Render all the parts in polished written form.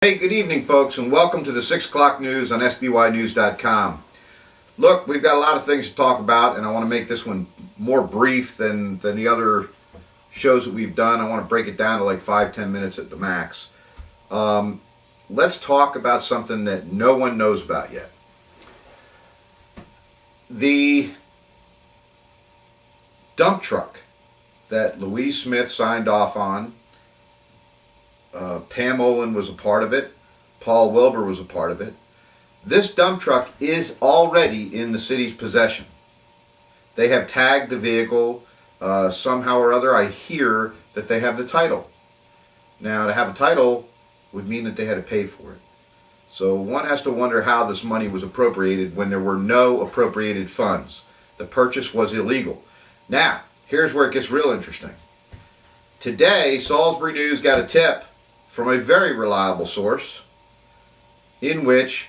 Hey, good evening, folks, and welcome to the 6 o'clock news on sbynews.com. Look, we've got a lot of things to talk about, and I want to make this one more brief than the other shows that we've done. I want to break it down to like 5-10 minutes at the max. Let's talk about something that no one knows about yet. The dump truck that Louise Smith signed off on, Pam Olin was a part of it. Paul Wilbur was a part of it. This dump truck is already in the city's possession. They have tagged the vehicle. Somehow or other, I hear that they have the title. Now, to have a title would mean that they had to pay for it. So one has to wonder how this money was appropriated when there were no appropriated funds. The purchase was illegal. Now, here's where it gets real interesting. Today, Salisbury News got a tip from a very reliable source in which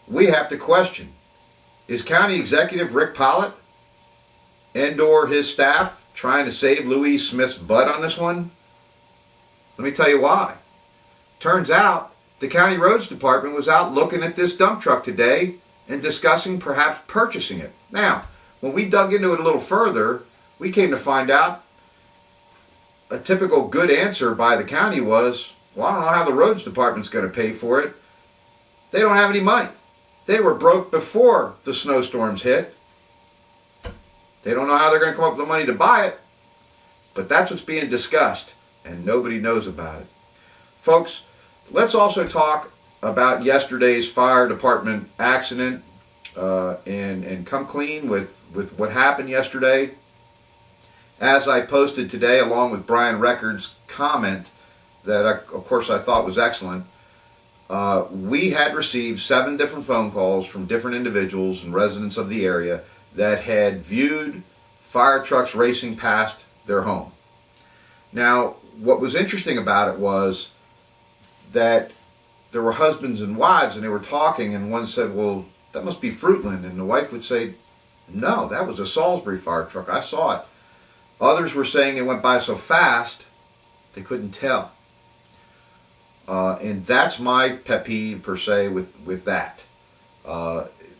we have to question, is County Executive Rick Pollitt and or his staff trying to save Louise Smith's butt on this one? Let me tell you why. Turns out the County Roads Department was out looking at this dump truck today and discussing perhaps purchasing it. Now, when we dug into it a little further, we came to find out a typical good answer by the county was, well, I don't know how the roads department's going to pay for it. They don't have any money. They were broke before the snowstorms hit. They don't know how they're going to come up with the money to buy it, but that's what's being discussed, and nobody knows about it. Folks, let's also talk about yesterday's fire department accident and come clean with what happened yesterday. As I posted today, along with Brian Records' comment that, of course, I thought was excellent, we had received 7 different phone calls from different individuals and residents of the area that had viewed fire trucks racing past their home. Now, what was interesting about it was that there were husbands and wives, and they were talking, and one said, well, that must be Fruitland, and the wife would say, no, that was a Salisbury fire truck, I saw it. Others were saying they went by so fast they couldn't tell. And that's my pet peeve per se with that,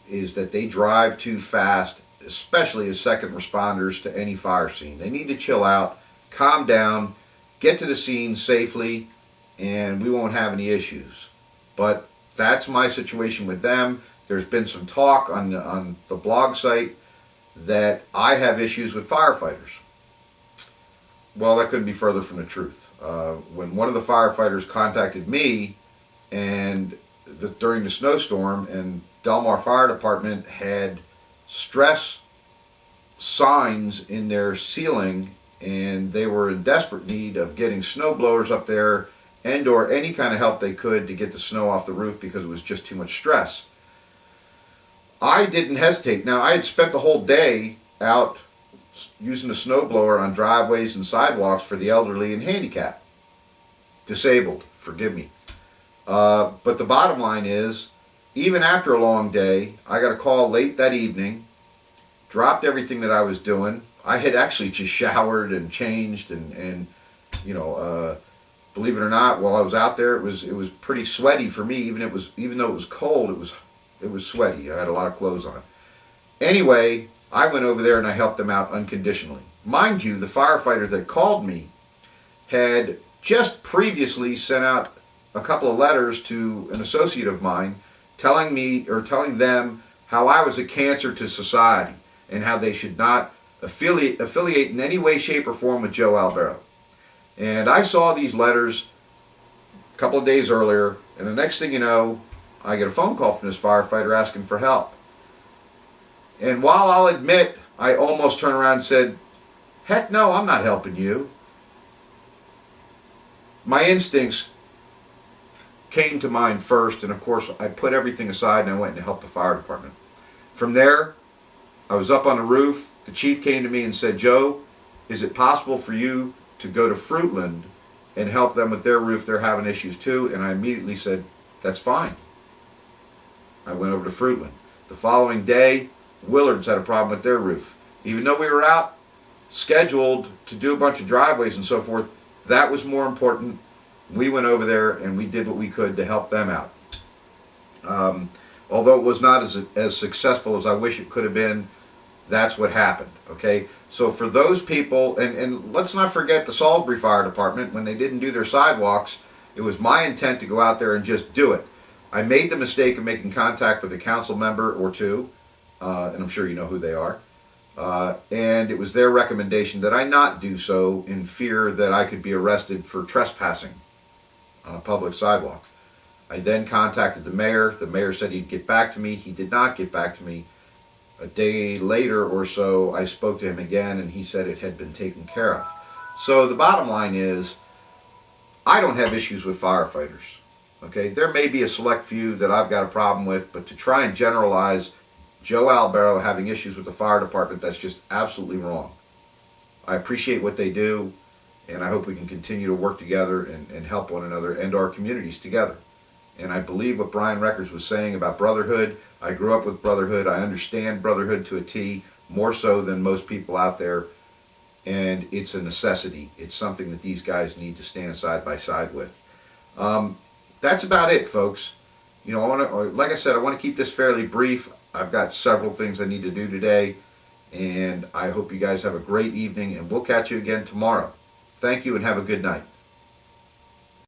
is that they drive too fast, especially as second responders to any fire scene. They need to chill out, calm down, get to the scene safely, and we won't have any issues. But that's my situation with them. There's been some talk on the blog site that I have issues with firefighters. Well, that couldn't be further from the truth. When one of the firefighters contacted me and during the snowstorm, and Delmar Fire Department had stress signs in their ceiling, and they were in desperate need of getting snow blowers up there and or any kind of help they could to get the snow off the roof because it was just too much stress. I didn't hesitate. Now, I had spent the whole day out using the snowblower on driveways and sidewalks for the elderly and handicapped. Disabled, forgive me. But the bottom line is, even after a long day, I got a call late that evening, dropped everything that I was doing. I had actually just showered and changed and you know, believe it or not, while I was out there, it was pretty sweaty for me. Even though it was cold, it was sweaty. I had a lot of clothes on. Anyway, I went over there and I helped them out unconditionally. Mind you, the firefighter that called me had just previously sent out a couple of letters to an associate of mine telling them how I was a cancer to society and how they should not affiliate in any way, shape, or form with Joe Albero. And I saw these letters a couple of days earlier, and the next thing you know, I get a phone call from this firefighter asking for help. And while I'll admit I almost turned around and said, heck no, I'm not helping you, my instincts came to mind first, and of course I put everything aside and I went and helped the fire department. From there, I was up on the roof. The chief came to me and said, Joe, is it possible for you to go to Fruitland and help them with their roof? They're having issues too. And I immediately said, that's fine. I went over to Fruitland. The following day, Willard's had a problem with their roof. Even though we were out scheduled to do a bunch of driveways and so forth, that was more important We went over there and we did what we could to help them out. Although it was not as successful as I wish it could have been, that's what happened. Okay, so for those people, and let's not forget the Salisbury Fire Department, when they didn't do their sidewalks, it was my intent to go out there and just do it. I made the mistake of making contact with a council member or two, and I'm sure you know who they are, and it was their recommendation that I not do so in fear that I could be arrested for trespassing on a public sidewalk. I then contacted the mayor. The mayor said he'd get back to me. He did not get back to me. A day later or so, I spoke to him again, and he said it had been taken care of. So the bottom line is, I don't have issues with firefighters. Okay, there may be a select few that I've got a problem with, but to try and generalize Joe Albero having issues with the fire department, that's just absolutely wrong. I appreciate what they do, and I hope we can continue to work together and help one another and our communities together. And I believe what Brian Records was saying about brotherhood. I grew up with brotherhood. I understand brotherhood to a T, more so than most people out there. And it's a necessity. It's something that these guys need to stand side by side with. That's about it, folks. You know, like I said, I want to keep this fairly brief. I've got several things I need to do today. And I hope you guys have a great evening. And we'll catch you again tomorrow. Thank you and have a good night.